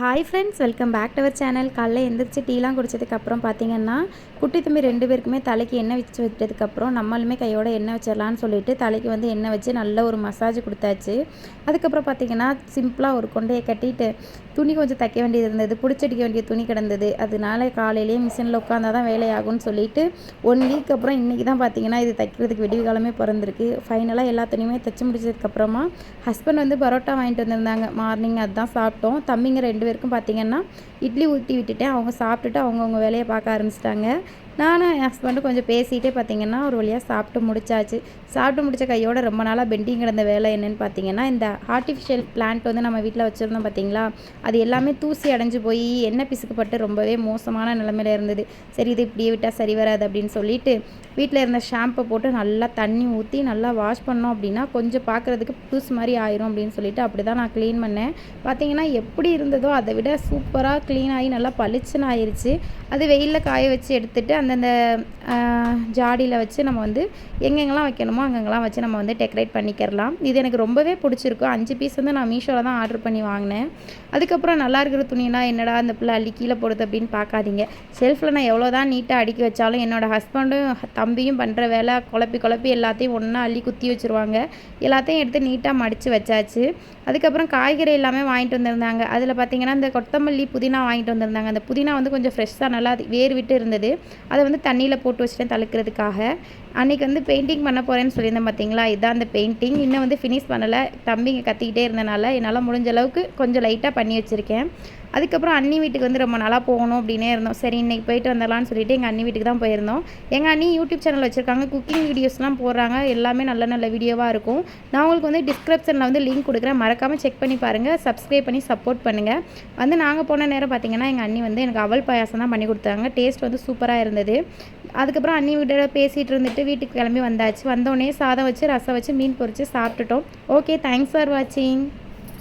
Hi friends, welcome back to our channel. காலைல எந்திரிச்சு டீலாம் குடிச்சதுக்கப்புறம் பார்த்தீங்கன்னா, குட்டி தம்பி 2 பேருக்குமே தலைக்கு எண்ணெய் வச்சு விட்டதுக்கப்புறம், நம்மளுமே கையோட எண்ணெய் வச்சிடலான்னு சொல்லிட்டு தலைக்கு வந்து எண்ணெய் வச்சு நல்ல ஒரு மசாஜ் கொடுத்தாச்சு. அதுக்கப்புறம் பார்த்தீங்கன்னா, சிம்பிளாக ஒரு கொண்டையை கட்டிட்டு துணி கொஞ்சம் தைக்க வேண்டியது இருந்தது, பிடிச்சடிக்க வேண்டிய துணி கிடந்தது. அதனால காலையிலேயே மிஷினில் உட்காந்தா தான் வேலையாகும்னு சொல்லிட்டு 1 வீக் அப்புறம் இன்றைக்கி தான் பார்த்தீங்கன்னா இது தைக்கிறதுக்கு விடிவு காலமே பிறந்திருக்கு. ஃபைனலாக எல்லா துணியுமே தைச்சி முடிச்சதுக்கப்புறமா ஹஸ்பண்ட் வந்து பரோட்டா வாங்கிட்டு வந்திருந்தாங்க. மார்னிங் அதுதான் சாப்பிட்டோம். தம்பிங்க 2 பேருக்கும் பார்த்திங்கன்னா இட்லி ஊற்றி விட்டுட்டேன். அவங்க சாப்பிட்டுட்டு அவங்கவுங்க வேலையை பார்க்க ஆரம்பிச்சிட்டாங்க. நானும் என் ஹஸ்பண்டும் கொஞ்சம் பேசிகிட்டே பார்த்திங்கன்னா ஒரு வழியாக சாப்பிட்டு முடிச்சாச்சு. சாப்பிட்டு முடித்த கையோட ரொம்ப நாளாக பெண்டிங் கிடந்த வேலை என்னென்னு பார்த்திங்கன்னா, இந்த ஆர்டிஃபிஷியல் பிளான்ட் வந்து நம்ம வீட்டில் வச்சுருந்தோம் பார்த்திங்களா, அது எல்லாமே தூசி அடைஞ்சு போய் எண்ணெய் பிசுக்குப்பட்டு ரொம்பவே மோசமான நிலமையில இருந்தது. சரி, இது இப்படியே விட்டால் சரி வராது அப்படின்னு சொல்லிட்டு வீட்டில் இருந்த ஷாம்பை போட்டு நல்லா தண்ணி ஊற்றி நல்லா வாஷ் பண்ணோம் அப்படின்னா கொஞ்சம் பார்க்குறதுக்கு புதுசு மாதிரி ஆயிரும் அப்படின்னு சொல்லிட்டு அப்படி தான் நான் க்ளீன் பண்ணேன். பார்த்திங்கன்னா எப்படி இருந்ததோ அதை விட சூப்பராக க்ளீன் ஆகி நல்லா பளிச்சுன்னு ஆயிடுச்சு. அது வெயிலில் காய வச்சு எடுத்துகிட்டு அந்தந்த ஜாடியில் வச்சு நம்ம வந்து எங்கெங்கெல்லாம் வைக்கணுமோ அங்கெங்கெல்லாம் வச்சு நம்ம வந்து டெக்கரேட் பண்ணிக்கிறலாம். இது எனக்கு ரொம்பவே பிடிச்சிருக்கும். 5 பீஸ் வந்து நான் மீஷோவில் தான் ஆர்டர் பண்ணி வாங்கினேன். அதுக்கப்புறம் நல்லா இருக்கிற துணினா என்னடா அந்த பிள்ளை அள்ளி கீழே போடுது அப்படின்னு பார்க்காதீங்க. ஷெல்ஃபில் நான் எவ்வளோ தான் நீட்டாக அடுக்கி வச்சாலும் என்னோடய ஹஸ்பண்டும் தம்பியும் பண்ணுற வேலை குழப்பி எல்லாத்தையும் ஒன்றா அள்ளி குத்தி வச்சுருவாங்க. எல்லாத்தையும் எடுத்து நீட்டாக மடித்து வச்சாச்சு. அதுக்கப்புறம் காய்கறி எல்லாமே வாங்கிட்டு வந்திருந்தாங்க. அதில் பார்த்திங்கன்னா இந்த கொத்தமல்லி, புதினா வாங்கிட்டு வந்திருந்தாங்க. அந்த புதினா வந்து கொஞ்சம் ஃப்ரெஷ்ஷாக நல்லா வேர் விட்டு இருந்தது. அதை வந்து தண்ணியில் போட்டு வச்சுட்டேன் தழுக்கிறதுக்காக. அன்றைக்கி வந்து பெயிண்டிங் பண்ண போகிறேன்னு சொல்லியிருந்தேன் பார்த்திங்களா, இதுதான் அந்த பெயிண்டிங். இன்னும் வந்து ஃபினிஷ் பண்ணலை. தம்பிங்க கத்திக்கிட்டே இருந்தனால என்னால் முடிஞ்ச அளவுக்கு கொஞ்சம் லைட்டாக பண்ணி வச்சுருக்கேன். அதுக்கப்புறம் அண்ணி வீட்டுக்கு வந்து ரொம்ப நாளாக போகணும் அப்படின்னே இருந்தோம். சரி, இன்றைக்கி போயிட்டு வந்துடலான்னு சொல்லிட்டு எங்கள் அண்ணி வீட்டுக்கு தான் போயிருந்தோம். எங்கள் அண்ணி யூடியூப் சேனல் வச்சுருக்காங்க. குக்கிங் வீடியோஸ்லாம் போடுறாங்க. எல்லாமே நல்ல நல்ல வீடியோவாக இருக்கும். நான் உங்களுக்கு வந்து டிஸ்கிரிப்ஷனில் வந்து லிங்க் கொடுக்குறேன். மறக்காமல் செக் பண்ணி பாருங்கள். சப்ஸ்கிரைப் பண்ணி சப்போர்ட் பண்ணுங்கள். வந்து நாங்கள் போன நேரம் பார்த்திங்கன்னா எங்கள் அண்ணி வந்து எனக்கு அவல் பாயாசம் தான் பண்ணி கொடுத்தாங்க. டேஸ்ட் வந்து சூப்பராக இருந்தது. அதுக்கப்புறம் அண்ணி வீட்டோட பேசிகிட்டு இருந்துட்டு வீட்டுக்கு கிளம்பி வந்தாச்சு. வந்தோடனே சாதம் வச்சு, ரசம் வச்சு, மீன் பொரித்து சாப்பிட்டுட்டோம். ஓகே, தேங்க்ஸ் ஃபார் வாட்சிங்.